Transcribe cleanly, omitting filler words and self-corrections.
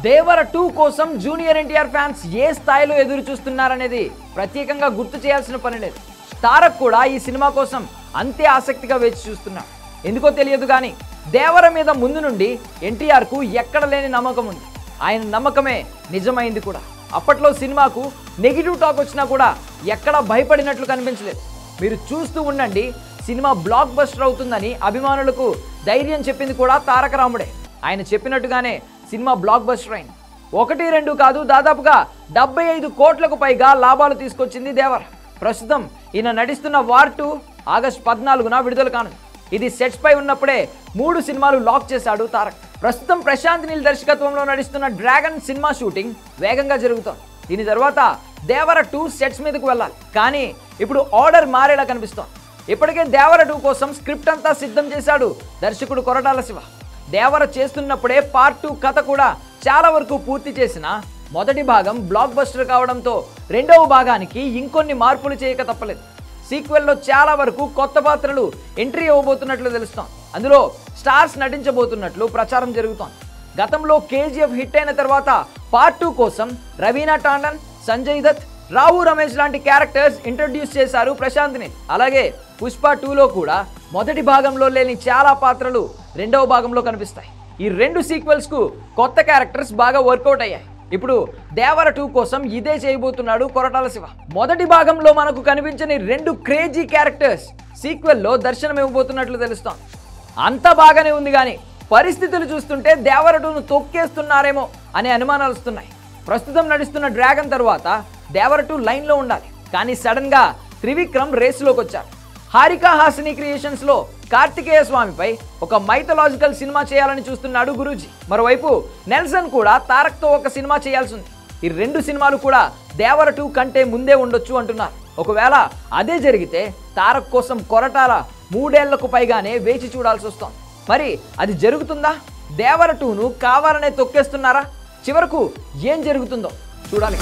దేవర 2 కోసం junior NTR fans ఏ స్థాయిలో ఎదురు చూస్తున్నారనేది ప్రత్యేకంగా గుర్తు చేయాల్సిన పని లేదు. తారక్ కూడా ఈ సినిమా కోసం అంతే ఆసక్తిగా వేచి చూస్తున్నాడు. ఎందుకో తెలియదు కానీ దేవర మీద ముందు నుండి ఎన్టీఆర్కు ఎక్కడ లేని నమ్మకం ఉంది. ఆయన నమ్మకమే నిజమైంది కూడా. అప్పట్లో సినిమాకు నెగిటివ్ టాక్ వచ్చినా కూడా ఎక్కడా భయపడినట్లు కనిపించలేదు. మీరు చూస్తూ ఉండండి, సినిమా బ్లాక్ బస్టర్ అవుతుందని అభిమానులకు ధైర్యం చెప్పింది కూడా తారక రాముడే. ఆయన చెప్పినట్టుగానే సినిమా బ్లాక్ బస్టర్ అయింది. 1-2 కాదు, దాదాపుగా 75 కోట్లకు పైగా లాభాలు తీసుకొచ్చింది దేవర. ప్రస్తుతం ఈయన నటిస్తున్న వార్ 2 ఆగస్టు 14న విడుదల కానుంది. ఇది సెట్స్ పై ఉన్నప్పుడే 3 సినిమాలు లాక్ చేశాడు తారక్. ప్రస్తుతం ప్రశాంత్ నీల్ దర్శకత్వంలో నడుస్తున్న డ్రాగన్ సినిమా షూటింగ్ వేగంగా జరుగుతోంది. దీని తర్వాత దేవర 2 సెట్స్ మీదకు వెళ్ళాలి. కానీ ఇప్పుడు ఆర్డర్ మారేలా కనిపిస్తోంది. ఇప్పటికే దేవర 2 కోసం స్క్రిప్ట్ అంతా సిద్ధం చేశాడు దర్శకుడు కొరటాల శివ. దేవర చేస్తున్నప్పుడే పార్ట్ 2 కథ కూడా చాలా వరకు పూర్తి చేసిన మొదటి భాగం బ్లాక్ బస్టర్ కావడంతో రెండవ భాగానికి ఇంకొన్ని మార్పులు చేయక తప్పలేదు. సీక్వెల్లో చాలా వరకు కొత్త పాత్రలు ఎంట్రీ ఇవ్వబోతున్నట్లు తెలుస్తోంది. అందులో స్టార్స్ నటించబోతున్నట్లు ప్రచారం జరుగుతోంది. గతంలో కేజీఎఫ్ హిట్ అయిన తర్వాత పార్ట్ 2 కోసం రవీనా టాండన్, సంజయ్ దత్, రావు రమేష్ లాంటి క్యారెక్టర్స్ ఇంట్రడ్యూస్ చేశారు ప్రశాంత్ నీల్. అలాగే పుష్ప 2లో కూడా మొదటి భాగంలో లేని చాలా పాత్రలు రెండవ భాగంలో కనిపిస్తాయి. ఈ 2 సీక్వెల్స్ కు కొత్త క్యారెక్టర్స్ బాగా వర్కౌట్ అయ్యాయి. ఇప్పుడు దేవర 2 కోసం ఇదే చేయబోతున్నాడు కొరటాల శివ. మొదటి భాగంలో మనకు కనిపించని 2 క్రేజీ క్యారెక్టర్స్ సీక్వెల్లో దర్శనం ఇవ్వబోతున్నట్లు తెలుస్తోంది. అంత బాగానే ఉంది కానీ పరిస్థితులు చూస్తుంటే దేవర 2ను తొక్కేస్తున్నారేమో అనే అనుమానాలు వస్తున్నాయి. ప్రస్తుతం నడుస్తున్న డ్రాగన్ తర్వాత దేవర 2 లైన్లో ఉండాలి. కానీ సడన్ గా త్రివిక్రమ్ రేసులోకి వచ్చారు. హారికా హాసిని క్రియేషన్స్ లో కార్తికేయ స్వామిపై ఒక మైథలాజికల్ సినిమా చేయాలని చూస్తున్నాడు గురూజీ. మరోవైపు నెల్సన్ కూడా తారక్తో ఒక సినిమా చేయాల్సి ఉంది. ఈ 2 సినిమాలు కూడా దేవర 2 కంటే ముందే ఉండొచ్చు అంటున్నారు. ఒకవేళ అదే జరిగితే తారక్ కోసం కొరటాల 3 ఏళ్లకు పైగానే వేచి చూడాల్సి వస్తోంది. మరి అది జరుగుతుందా? దేవర 2ను కావాలనే తొక్కేస్తున్నారా? చివరకు ఏం జరుగుతుందో చూడాలి.